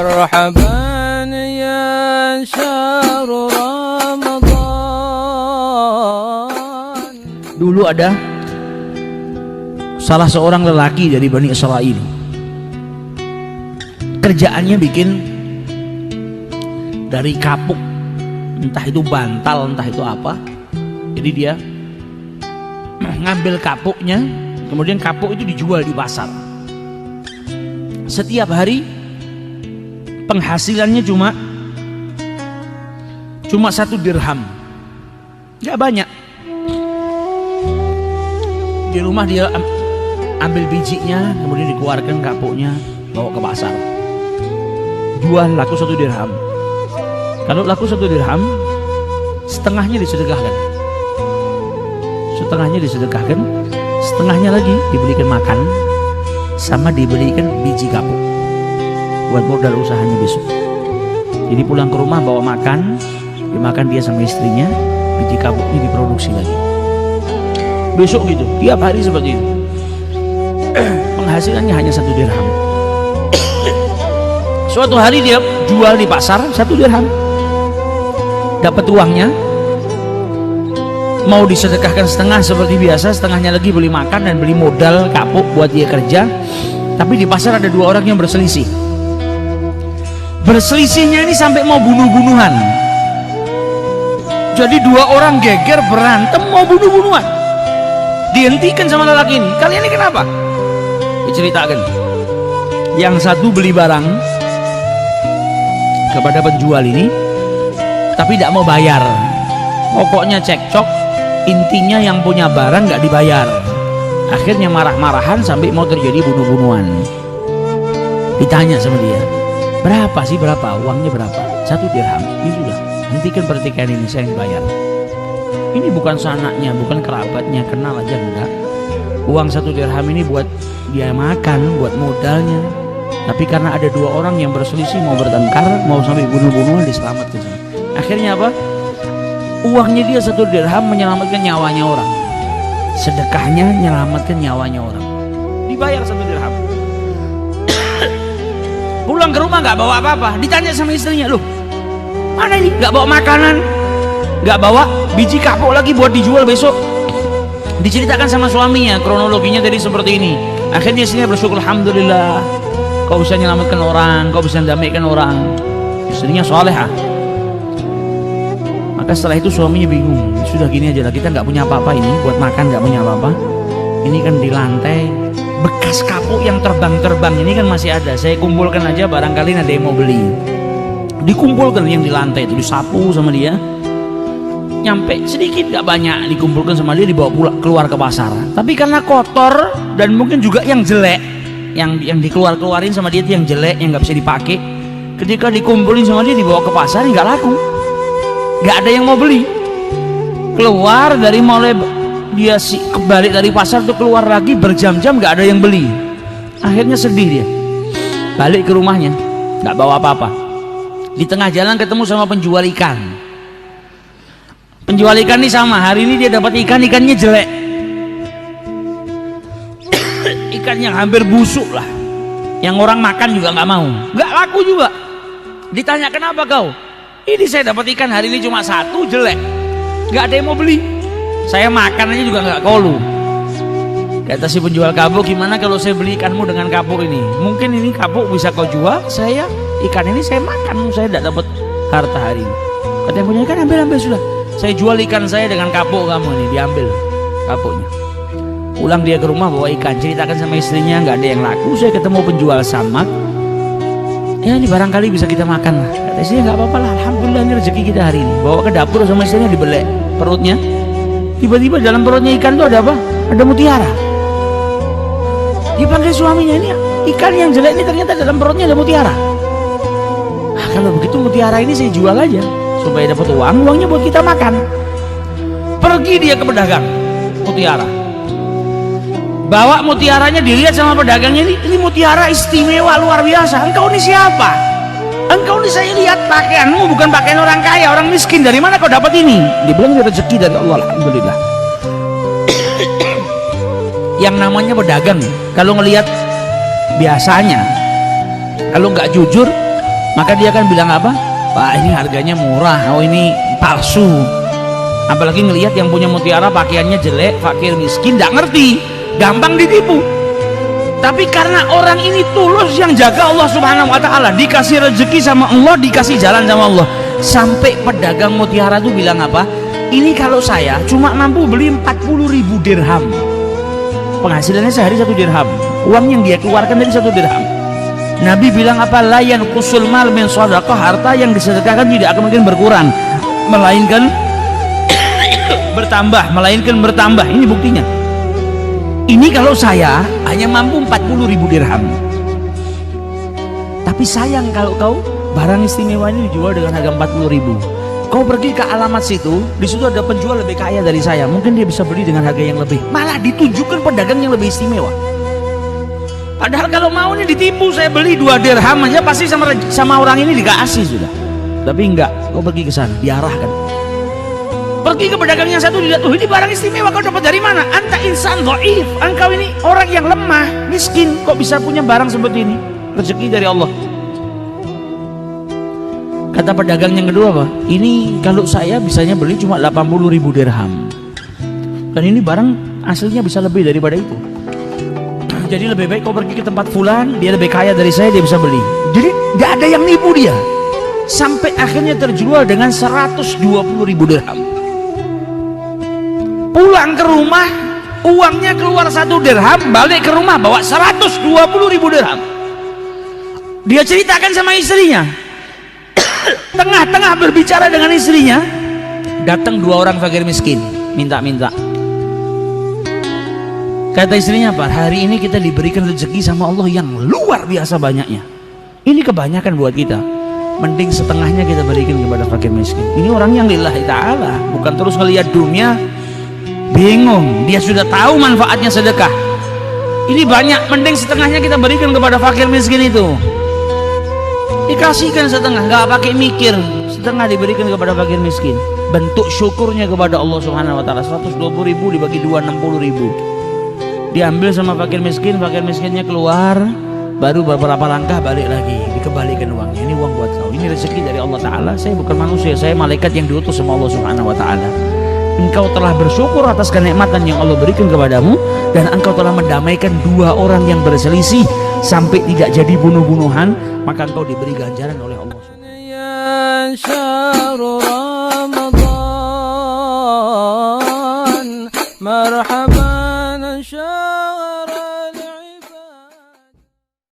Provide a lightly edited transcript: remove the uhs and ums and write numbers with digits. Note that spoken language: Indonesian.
مرحبا يا شهر رمضان. Dulu ada salah seorang lelaki dari Bani Israel. Kerjaannya bikin dari kapuk, entah itu bantal, entah itu apa. Jadi dia ngambil kapuknya, kemudian kapuk itu dijual di pasar. Setiap hari penghasilannya cuma 1 dirham, nggak banyak. Di rumah dia ambil bijinya, kemudian dikeluarkan kapuknya, bawa ke pasar, jual, laku 1 dirham. Kalau laku 1 dirham, setengahnya disedekahkan, setengahnya lagi dibelikan makan, sama dibelikan biji kapuk buat modal usahanya besok. Jadi pulang ke rumah bawa makan, dimakan dia sama istrinya, biji kapuknya diproduksi lagi. Besok gitu, tiap hari seperti itu. Penghasilannya hanya 1 dirham. Suatu hari dia jual di pasar 1 dirham, dapat uangnya, mau disedekahkan setengah seperti biasa, setengahnya lagi beli makan dan beli modal kapuk buat dia kerja. Tapi di pasar ada 2 orang yang berselisih. Berselisihnya ini sampai mau bunuh-bunuhan. Jadi 2 orang geger berantem mau bunuh-bunuhan. Dihentikan sama lelaki ini. Kalian ini kenapa? Diceritakan. Yang satu beli barang kepada penjual ini, tapi tidak mau bayar. Pokoknya cekcok, intinya yang punya barang nggak dibayar. Akhirnya marah-marahan sampai mau terjadi bunuh-bunuhan. Ditanya sama dia, berapa sih, berapa uangnya, berapa? 1 dirham. Ini sudah, hentikan pertikaian ini, saya yang bayar. Ini bukan sanaknya, bukan kerabatnya, kenal aja enggak. Uang 1 dirham ini buat dia makan, buat modalnya. Tapi karena ada 2 orang yang berselisih, mau bertengkar, mau sampai bunuh-bunuhan, diselamatkan. Akhirnya apa? Uangnya dia 1 dirham menyelamatkan nyawanya orang. Sedekahnya menyelamatkan nyawanya orang. Dibayar 1 dirham. Pulang ke rumah nggak bawa apa-apa. Ditanya sama istrinya, loh, mana ini? Nggak bawa makanan, nggak bawa biji kapuk lagi buat dijual besok. Diceritakan sama suaminya, kronologinya tadi seperti ini. Akhirnya istrinya bersyukur, alhamdulillah, kau bisa menyelamatkan orang, kau bisa mendamaikan orang. Istrinya solehah. Maka setelah itu suaminya bingung, sudah gini aja lah, kita nggak punya apa-apa ini, buat makan nggak punya apa-apa. Ini kan di lantai bekas kapuk yang terbang-terbang ini kan masih ada. Saya kumpulkan aja, barangkali ada yang mau beli. Dikumpulkan yang di lantai itu, disapu sama dia. Nyampe sedikit nggak banyak, dikumpulkan sama dia, dibawa pulang keluar ke pasar. Tapi karena kotor dan mungkin juga yang jelek, yang dikeluarin sama dia itu yang jelek, yang nggak bisa dipakai. Ketika dikumpulin sama dia, dibawa ke pasar, nggak laku. Gak ada yang mau beli. Keluar dari mulai dia kembali dari pasar tuh, keluar lagi berjam-jam gak ada yang beli. Akhirnya sedih dia, balik ke rumahnya, gak bawa apa-apa. Di tengah jalan ketemu sama penjual ikan. Penjual ikan ini sama, hari ini dia dapat ikan, ikannya jelek. Ikan yang hampir busuk lah, yang orang makan juga gak mau, gak laku juga. Ditanya, kenapa kau? Ini saya dapat ikan hari ini cuma 1, jelek, nggak ada yang mau beli. Saya makan aja juga nggak kolu. Kata si penjual kapuk, gimana kalau saya beli ikanmu dengan kapuk ini? Mungkin ini kapuk bisa kau jual, saya ikan ini saya makan, saya tidak dapat harta hari ini. Kata yang punya ikan, ambil sudah. Saya jual ikan saya dengan kapuk kamu ini, diambil kapuknya. Pulang dia ke rumah bawa ikan, ceritakan sama istrinya, nggak ada yang laku. Saya ketemu penjual samak. Ya ini barangkali bisa kita makan lah. Kata istrinya, nggak apa-apa lah, alhamdulillah ini rezeki kita hari ini. Bawa ke dapur sama istrinya, dibelek perutnya. Tiba-tiba dalam perutnya ikan itu ada apa? Ada mutiara. Dipanggil suaminya, ini ikan yang jelek ini ternyata dalam perutnya ada mutiara. Ah, kalau begitu mutiara ini saya jual aja supaya dapat uang, uangnya buat kita makan. Pergi dia ke pedagang mutiara, bawa mutiaranya, dilihat sama pedagangnya, ini mutiara istimewa luar biasa. Engkau ini siapa? Engkau ini saya lihat pakaianmu bukan pakaian orang kaya, orang miskin. Dari mana kau dapat ini? Dibilang ini rezeki dari Allah, alhamdulillah. Yang namanya pedagang, kalau ngelihat biasanya, kalau nggak jujur, Maka dia akan bilang apa? Wah, ini harganya murah, oh ini palsu. Apalagi ngelihat yang punya mutiara pakaiannya jelek, fakir miskin, nggak ngerti, gampang ditipu. Tapi karena orang ini tulus yang jaga Allah Subhanahu wa Ta'ala, dikasih rezeki sama Allah, dikasih jalan sama Allah, sampai pedagang mutiara tuh bilang apa? Ini kalau saya cuma mampu beli 40.000 dirham, penghasilannya sehari 1 dirham, uang yang dia keluarkan dari 1 dirham. Nabi bilang apa? Layan kusul mal min shadaqah, harta yang disedekahkan tidak akan mungkin berkurang, melainkan bertambah. Ini buktinya. Ini kalau saya hanya mampu 40.000 dirham. Tapi sayang kalau kau barang istimewa ini dijual dengan harga 40.000. Kau pergi ke alamat situ, di situ ada penjual lebih kaya dari saya, mungkin dia bisa beli dengan harga yang lebih. Malah ditunjukkan pedagang yang lebih istimewa. Padahal kalau mau nih ditipu, saya beli 2 dirham aja pasti sama orang ini dikasih sudah. Tapi enggak, kau pergi ke sana, diarahkan. Pergi ke pedagang yang satu, dilihat tuh ini barang istimewa, kau dapat dari mana? Anta insan dhaif, engkau ini orang yang lemah, miskin, kok bisa punya barang seperti ini? Rezeki dari Allah. Kata pedagang yang kedua apa? Ini kalau saya bisanya beli cuma 80.000 dirham. Dan ini barang aslinya bisa lebih daripada itu. Jadi lebih baik kau pergi ke tempat fulan, dia lebih kaya dari saya, dia bisa beli. Jadi gak ada yang nipu dia. Sampai akhirnya terjual dengan 120.000 dirham. Pulang ke rumah, uangnya keluar 1 dirham, balik ke rumah bawa 120.000 dirham. Dia ceritakan sama istrinya. Tengah-tengah berbicara dengan istrinya, datang 2 orang fakir miskin, minta-minta. Kata istrinya apa? Hari ini kita diberikan rezeki sama Allah yang luar biasa banyaknya. Ini kebanyakan buat kita. Mending setengahnya kita berikan kepada fakir miskin. Ini orang yang lillahi ta'ala, bukan terus ngelihat dunia bingung. Dia sudah tahu manfaatnya sedekah. Ini banyak, mending setengahnya kita berikan kepada fakir miskin itu. Dikasihkan setengah, nggak pakai mikir, setengah diberikan kepada fakir miskin. Bentuk syukurnya kepada Allah Subhanahu wa Ta'ala. 120.000 dibagi 2, 60.000. Diambil sama fakir miskinnya keluar, baru beberapa langkah balik lagi, dikembalikan uangnya. Ini uang buat kau, ini rezeki dari Allah Ta'ala. Saya bukan manusia, saya malaikat yang diutus sama Allah Subhanahu wa Ta'ala. Engkau telah bersyukur atas kenikmatan yang Allah berikan kepadamu, dan engkau telah mendamaikan 2 orang yang berselisih sampai tidak jadi bunuh-bunuhan, maka engkau diberi ganjaran oleh Allah. يا شهر رمضان مرحبا